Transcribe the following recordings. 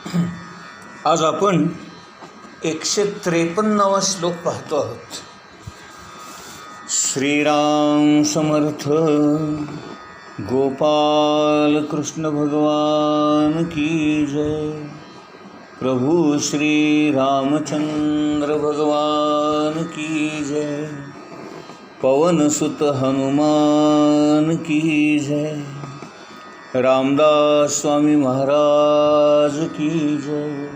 आज आपण 153वा श्लोक पाहतो आहोत. श्रीराम समर्थ. गोपाल कृष्ण भगवान की जय. प्रभु श्री रामचंद्र भगवान की जय. पवन सुत हनुमान की जय. रामदास स्वामी महाराज की जय.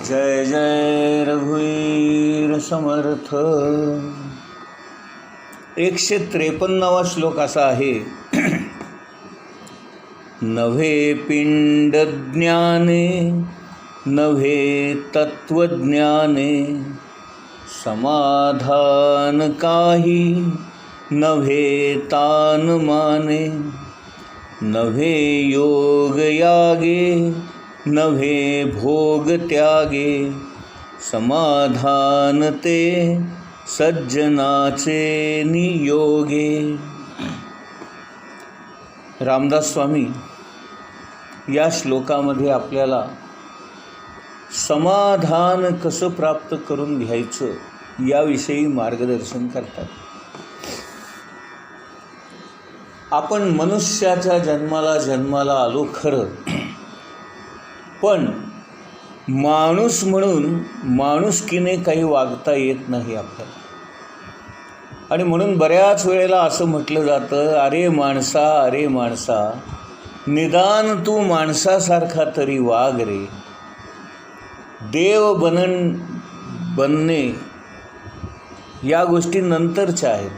जय जय रघुवीर समर्थ. 153वा श्लोक असा आहे. नव्हे पिंड ज्ञाने नव्हे तत्वज्ञाने समाधान काही नव्हे तान माने. नव्हे योग यागे नव्हे भोग त्यागे समाधान ते सज्जनाचे नियोगे. रामदास स्वामी या श्लोकामध्ये आपल्याला समाधान कसं प्राप्त करून घ्यायचं याविषयी मार्गदर्शन करतात. आपण मनुष्याच्या जन्माला आलो खरं, पण माणूस म्हणून माणुसकीने काही वागता येत नाही आपल्याला. आणि म्हणून बऱ्याच वेळेला असं म्हटलं जातं, अरे माणसा निदान तू माणसासारखा तरी वाग रे. देव बनणे या गोष्टी नंतरच्या आहेत.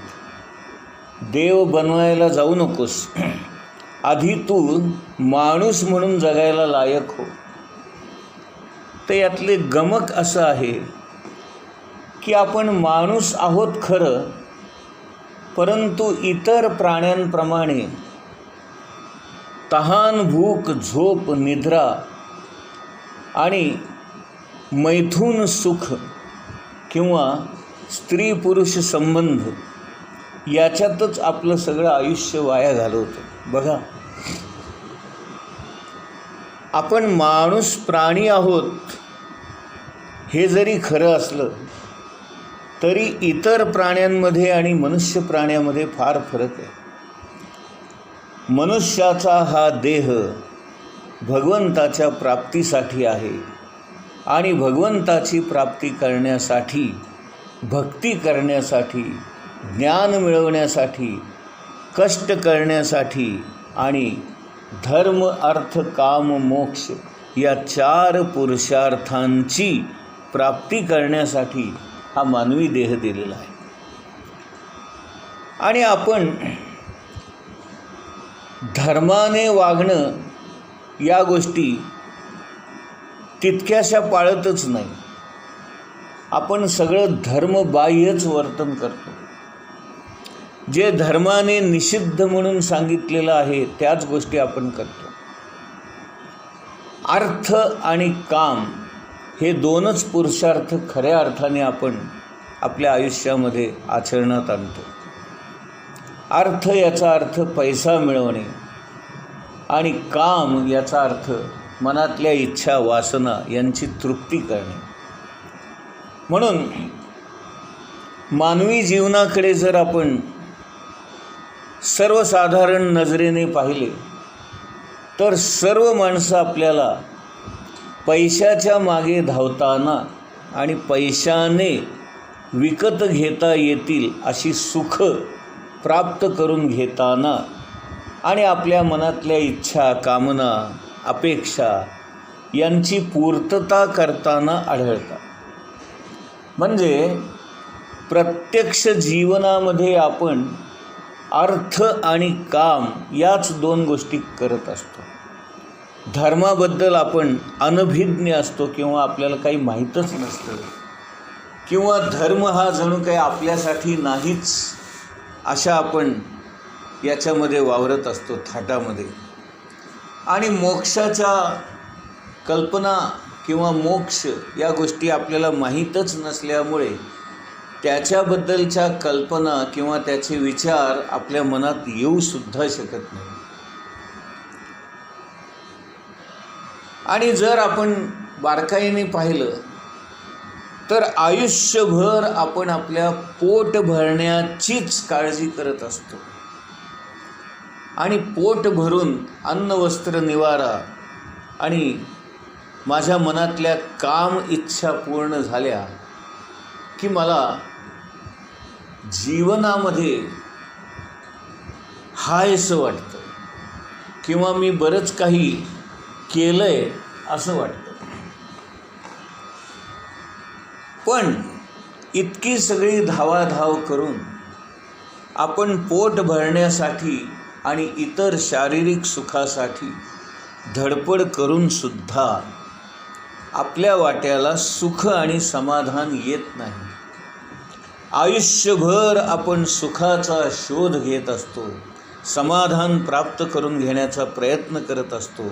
देव बनवायला जाऊ नकोस, आधी तू माणूस म्हणून जगायला लायक हो. तर यातले गमक असं आहे की आपण माणूस आहोत खरं, परंतु इतर प्राण्यांप्रमाणे तहान भूक झोप निद्रा आणि मैथून सुख किंवा स्त्री पुरुष संबंध याच्यातच आपलं सगळं आयुष्य वाया घालवतो. बघा, आपण माणूस प्राणी आहोत हे जरी खरं असलं तरी इतर प्राण्यांमध्ये आणि मनुष्य प्राण्यामध्ये फार फरक आहे. मनुष्याचा हा देह भगवंताच्या प्राप्तीसाठी आहे आणि भगवंताची प्राप्ती करण्यासाठी, भक्ती करण्यासाठी, ज्ञान मिळवण्यासाठी, कष्ट करण्यासाठी आणि धर्म अर्थ काम मोक्ष या 4 पुरुषार्थांची प्राप्ती करण्यासाठी हा मानवी देह दिलेला आहे. आणि आपण धर्माने वागणं या गोष्टी तितक्याशा पाळतच नाही. आपण सगळं धर्मबाह्यच वर्तन करतो. जे धर्माने निषिद्ध म्हणून सांगितलेलं आहे त्याच गोष्टी आपण करतो. अर्थ आणि काम हे 2च पुरुषार्थ खऱ्या अर्थाने आपण आपल्या आयुष्यामध्ये आचरणात आणतो. अर्थ याचा अर्थ पैसा मिळवणे आणि काम याचा अर्थ मनातल्या इच्छा वासना यांची तृप्ती करणे. म्हणून मानवी जीवनाकडे जर आपण सर्वसाधारण नजरेने पाहिले तर सर्व माणसं आपल्याला पैशाच्या मागे धावताना आणि पैशाने विकत घेता येतील अशी सुख प्राप्त करून घेताना आणि आपल्या मनातल्या इच्छा कामना अपेक्षा यांची पूर्तता करताना आढळतात. म्हणजे प्रत्यक्ष जीवनामध्ये आपण अर्थ आणि काम याच 2 गोष्टी करत असतो. धर्माबद्दल आपण अनभिज्ञ असतो किंवा आपल्याला काही माहीतच नसतं, किंवा धर्म हा जणू काही आपल्यासाठी नाहीच अशा आपण याच्यामध्ये वावरत असतो थाटामध्ये. आणि मोक्षाच्या कल्पना किंवा मोक्ष या गोष्टी आपल्याला माहीतच नसल्यामुळे त्याच्याबद्दलच्या कल्पना किंवा त्याचे विचार आपल्या मनात येऊ सुद्धा शकत नाही. आणि जर आपण बारकाईने पाहिलं तर आयुष्यभर आपण आपल्या पोट भरण्याचीच काळजी करत असतो. आणि पोट भरून अन्न वस्त्र निवारा आणि माझ्या मनातल्या काम इच्छा पूर्ण झाल्या की मला जीवनामध्ये हायसं वाटतं किंवा मी बरंच काही केलंय असं वाटतं. पण इतकी सगळी धावाधाव करून आपण पोट भरण्यासाठी आणि इतर शारीरिक सुखासाठी धडपड करून सुद्धा आपल्या वाट्याला सुख आणि समाधान येत नाही. आयुष्यभर आपण सुखाचा शोध घेत असतो, समाधान प्राप्त करून घेण्याचा प्रयत्न करत असतो,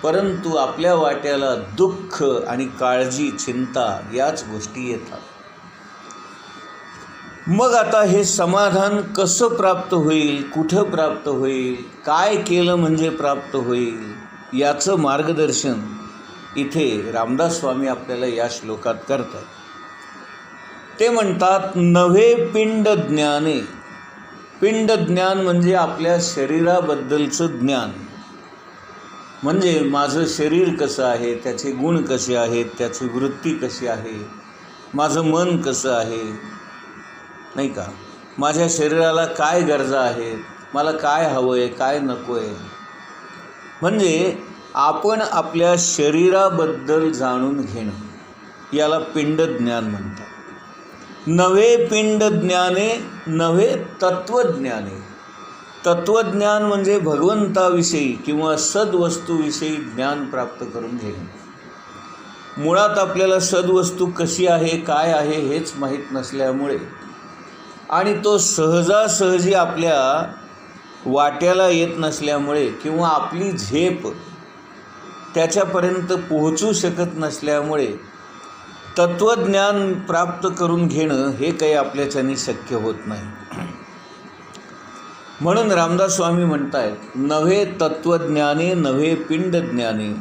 परंतु आपल्या वाट्याला दुःख आणि काळजी, चिंता याच गोष्टी येतात. मग आता हे समाधान कसं प्राप्त होईल, कुठं प्राप्त होईल, काय केलं म्हणजे प्राप्त होईल, याचं मार्गदर्शन इथे रामदास स्वामी आपल्याला या श्लोकात करतात. ते म्हणतात, नव्हे पिंड ज्ञाने. पिंड ज्ञान म्हणजे आपल्या शरीराबद्दलचं ज्ञान. म्हणजे माझं शरीर कसं आहे, त्याचे गुण कसे आहेत, त्याची वृत्ती कशी आहे, माझं मन कसं आहे, नाही का, माझ्या शरीराला काय गरजा आहेत, मला काय हवं आहे, काय नको आहे. म्हणजे आपण आपल्या शरीराबद्दल जाणून घेणं याला पिंड ज्ञान म्हणतात. नव्हे पिंड ज्ञाने नव्हे तत्त्वज्ञाने. तत्त्वज्ञान म्हणजे भगवंताविषयी किंवा सद्वस्तूविषयी ज्ञान प्राप्त करून घेणे. मुळात आपल्याला सद्वस्तू कशी आहे, काय आहे हेच माहीत नसल्यामुळे आणि तो सहजासहजी आपल्या वाट्याला येत नसल्यामुळे किंवा आपली झेप त्याच्यापर्यंत पोहोचू शकत नसल्यामुळे तत्त्वज्ञान प्राप्त करून घेणं हे काही आपल्याच्याने शक्य होत नाही. म्हणून रामदास स्वामी म्हणतायत, नव्हे तत्त्वज्ञाने नव्हे पिंड ज्ञाने,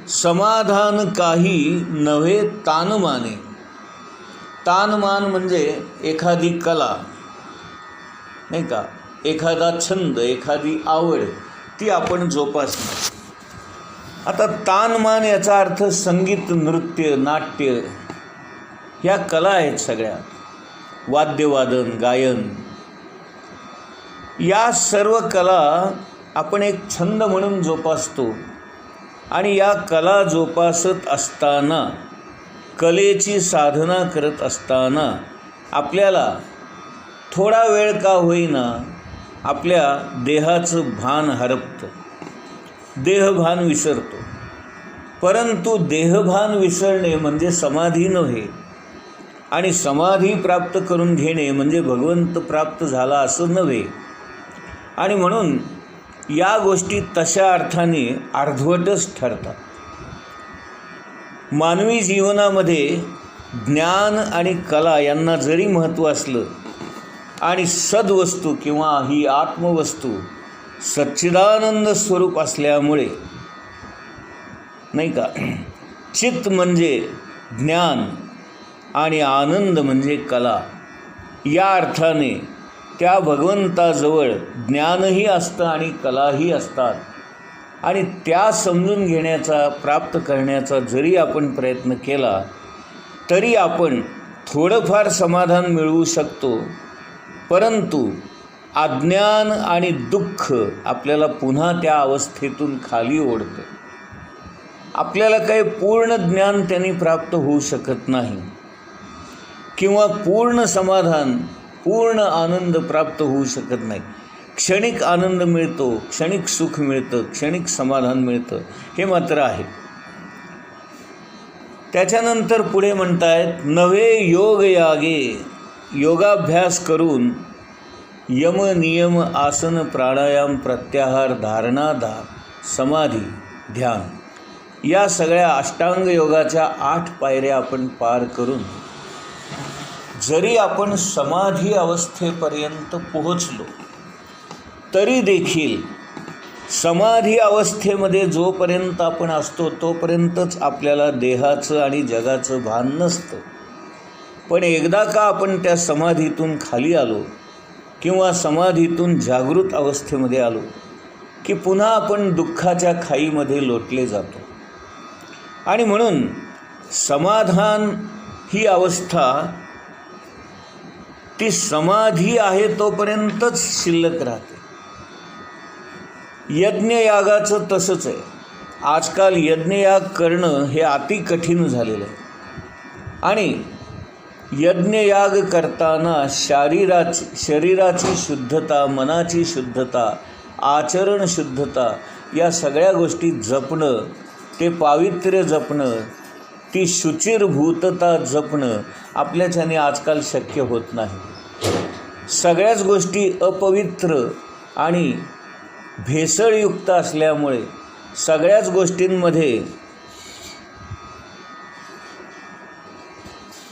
समाधान काही नव्हे तानमाने. तानमान म्हणजे एखादी कला, नाही का, एखादा छंद, एखादी आवड, ती आपण जोपासणं. आता तानमान याचा अर्थ संगीत, नृत्य, नाट्य ह्या कला आहेत सगळ्या. वाद्यवादन, गायन, या सर्व कला आपण एक छंद म्हणून जोपासतो. आणि या कला जोपासत असताना, कलेची साधना करत असताना आपल्याला थोडा वेळ का होईना आपल्या देहाचं भान हरपतं, देहभान विसरतो. परंतु देहभान विसरणे म्हणजे समाधी नव्हे, आणि समाधी प्राप्त करून घेणे म्हणजे भगवंत प्राप्त झाला असं नव्हे. आणि म्हणून या गोष्टी तशा अर्थाने अर्धवटच ठरतात. मानवी जीवनामध्ये ज्ञान आणि कला यांना जरी महत्त्व असलं आणि सद्वस्तू किंवा ही आत्मवस्तू सच्चिदानंद स्वरूप असल्यामुळे, नाही का, चित्त म्हणजे ज्ञान आणि आनंद म्हणजे कला, या अर्थाने त्या भगवंताजवळ ज्ञानही असतं आणि कलाही असतात. आणि त्या समजून घेण्याचा, प्राप्त करण्याचा जरी आपण प्रयत्न केला तरी आपण थोडंफार समाधान मिळवू शकतो. परंतु अज्ञान आणि दुःख आपल्याला पुन्हा त्या अवस्थेतून खाली ओढतं. आपल्याला काही पूर्ण ज्ञान त्यांनी प्राप्त होऊ शकत नाही किंवा पूर्ण समाधान, पूर्ण आनंद प्राप्त होऊ शकत नाही. क्षणिक आनंद मिळतो, क्षणिक सुख मिळतं, क्षणिक समाधान मिळतं, हे मात्र आहे. त्याच्यानंतर पुढे म्हणतायत, नवे योग यागे. योगाभ्यास करून यम, नियम, आसन, प्राणायाम, प्रत्याहार, धारणा, समाधी, ध्यान या सगळ्या अष्टांग योगाच्या 8 पायऱ्या आपण पार करून जरी आपण समाधी अवस्थेपर्यंत पोहोचलो तरी देखील समाधी अवस्थेमध्ये जोपर्यंत आपण असतो तोपर्यंतच आपल्याला देहाचं आणि जगाचं भान नसतं. पण एकदा का आपण त्या समाधीतून खाली आलो किंवा समाधीतून जागृत अवस्थेमध्ये आलो की पुन्हा आपण दुःखाच्या खाईमध्ये लोटले जातो. आणि म्हणून समाधान ही अवस्था ती समाधी आहे तोपर्यंतच शिल्लक राहते. यज्ञयागाचं तसंच आहे. आजकाल यज्ञयाग करणं हे अति कठीण झालेलं आहे. आणि यज्ञयाग करताना शरीराची शुद्धता, मनाची शुद्धता, आचरण शुद्धता या सगळ्या गोष्टी जपणं, ते पावित्र्य जपणं, ती शुचिरभूतता जपणं आपल्याच्याने आजकाल शक्य होत नाही. सगळ्याच गोष्टी अपवित्र आणि भेसळयुक्त असल्यामुळे, सगळ्याच गोष्टींमध्ये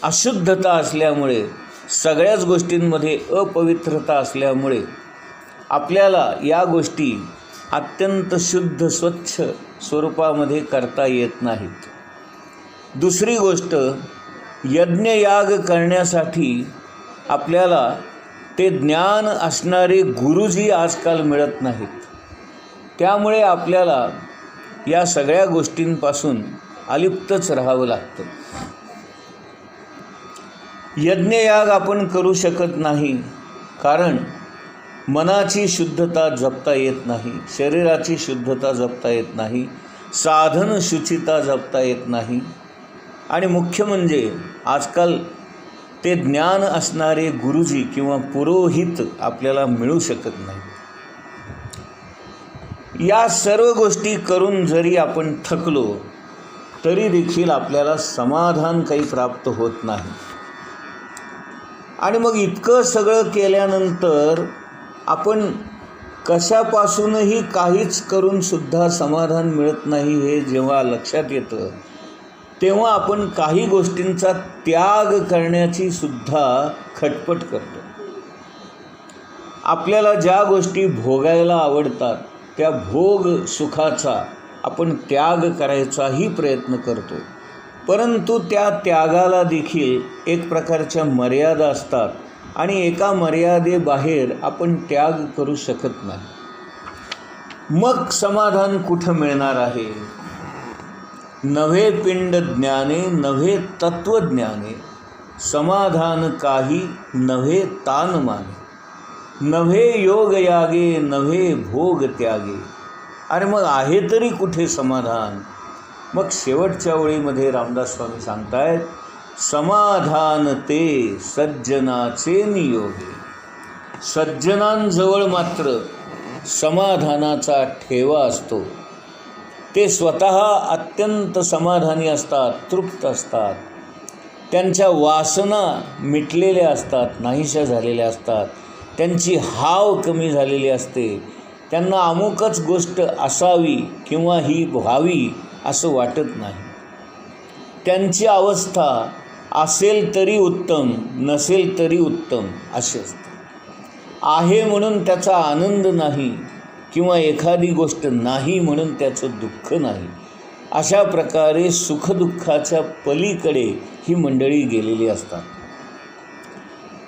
अशुद्धता असल्यामुळे, सगळ्याच गोष्टींमध्ये अपवित्रता असल्यामुळे आपल्याला या गोष्टी अत्यंत शुद्ध स्वच्छ स्वरूपामध्ये करता येत नाहीत. दुसरी गोष्ट, यज्ञयाग करण्यासाठी आपल्याला ते ज्ञान असणारे गुरुजी आजकाल मिळत नाहीत. त्यामुळे आपल्याला या सगळ्या गोष्टींपासून अलिप्तच राहावं लागतं. यज्ञयाग आपण करू शकत नाही कारण मनाची शुद्धता जपता येत नाही, शरीराची शुद्धता जपता येत नाही, साधन शुचिता जपता येत नाही. आणि मुख्य म्हणजे आजकाल ते ज्ञान असणारे गुरुजी किंवा पुरोहित आपल्याला मिळू शकत नाही. या सर्व गोष्टी करून जरी आपण थकलो तरी देखील आपल्याला समाधान काही प्राप्त होत नाही. आणि मग इतकं सगळं केल्यानंतर आपण कशापासूनही काहीच करून सुद्धा समाधान मिळत नाही हे जेव्हा लक्षात येतं तेव्हा आपण काही गोष्टींचा त्याग करण्याची सुद्धा खटपट करतो. आपल्याला ज्या गोष्टी भोगायला आवडतात त्या भोग सुखाचा आपण त्याग करायचाही प्रयत्न करतो. परंतु त्या त्यागाला देखील एक प्रकारच्या मर्यादा असतात आणि एका मर्यादेबाहेर आपण त्याग करू शकत नाही. मग समाधान कुठं मिळणार आहे? नव्हे पिंड ज्ञाने नव्हे तत्वज्ञाने, समाधान काही नव्हे तान माने, नव्हे योग यागे नव्हे भोग त्यागे. अरे मग आहे तरी कुठे समाधान? मग शेवटच्या ओळीमध्ये रामदास स्वामी सांगतायत, समाधान ते सज्जनाचे नियोगे. सज्जनांजवळ मात्र समाधानाचा ठेवा असतो. ते स्वतः अत्यंत समाधानी असतात, तृप्त असतात. त्यांच्या वासना मिटलेल्या असतात, नाहीशा झालेल्या असतात. त्यांची हाव कमी झालेली असते. त्यांना अमुकच गोष्ट असावी किंवा ही व्हावी असं वाटत नाही. त्यांची अवस्था असेल तरी उत्तम, नसेल तरी उत्तम अशी असते. आहे म्हणून त्याचा आनंद नाही किंवा एखादी गोष्ट नाही म्हणून त्याचं दुःख नाही. अशा प्रकारे सुखदुःखाच्या पलीकडे ही मंडळी गेलेली असतात.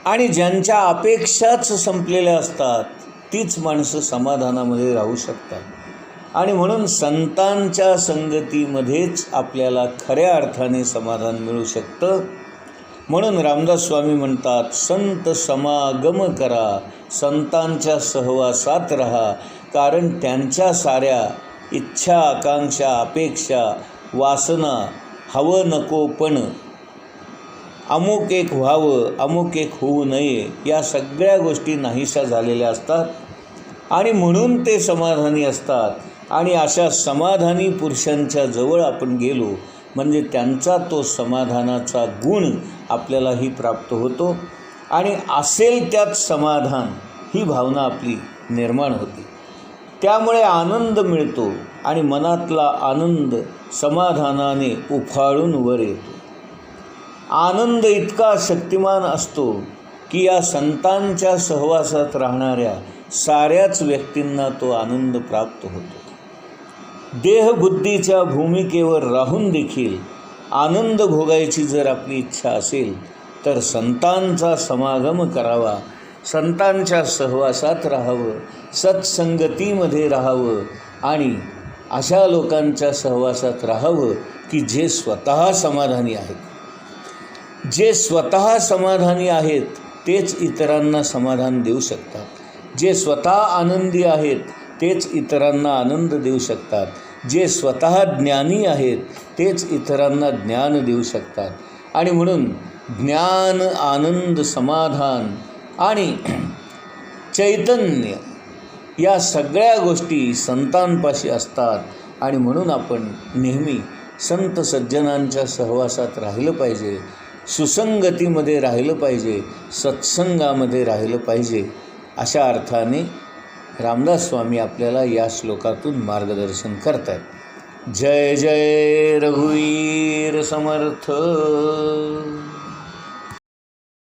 आणि ज्यांच्या अपेक्षाच संपलेल्या असतात तीच माणसं समाधानामध्ये राहू शकतात. आणि म्हणून संतांच्या संगतीमध्येच आपल्याला खऱ्या अर्थाने समाधान मिळू शकतं. म्हणून रामदास स्वामी म्हणतात, संत समागम करा, संतांच्या सहवासात राहा. कारण त्यांच्या साऱ्या इच्छा, आकांक्षा, अपेक्षा, वासना, हवं नको पण अमुक एक व्हावं, अमुक एक होऊ नये, या सगळ्या गोष्टी नाहीशा झालेल्या असतात. आणि म्हणून ते समाधानी असतात. आणि अशा समाधानी पुरुषांच्या जवळ आपण गेलो म्हणजे त्यांचा तो समाधानाचा गुण आपल्यालाही प्राप्त होतो. आणि असेल त्यात समाधान ही भावना आपली निर्माण होते. त्यामुळे आनंद मिळतो आणि मनातला आनंद समाधानाने उफाळून वर येतो. आनंद इतका शक्तिमान असतो की या संतांच्या सहवासात राहणाऱ्या साऱ्याच व्यक्तींना तो आनंद प्राप्त होतो. देहबुद्धीच्या भूमिकेवर राहून देखील आनंद भोगायची जर आपली इच्छा असेल तर संतांचा समागम करावा, संतांच्या सहवासात राहावं, सत्संगतीमध्ये राहावं आणि अशा लोकांच्या सहवासात राहावं की जे स्वतः समाधानी आहेत. जे स्वतः समाधानी आहेत तेच इतरांना समाधान देऊ शकतात. जे स्वतः आनंदी आहेत तेच इतरांना आनंद देऊ शकतात. जे स्वतः ज्ञानी आहेत तेच इतरांना ज्ञान देऊ शकतात. आणि म्हणून ज्ञान, आनंद, समाधान आणि चैतन्य या सगळ्या गोष्टी संतांपाशी असतात. आणि म्हणून आपण नेहमी संत सज्जनांच्या सहवासात राहिलं पाहिजे, सुसंगतीमध्ये राहिलं पाहिजे, सत्संगामध्ये राहिलं पाहिजे. अशा अर्थाने रामदास स्वामी आपल्याला या श्लोकातून मार्गदर्शन करतात. जय जय रघुवीर समर्थ.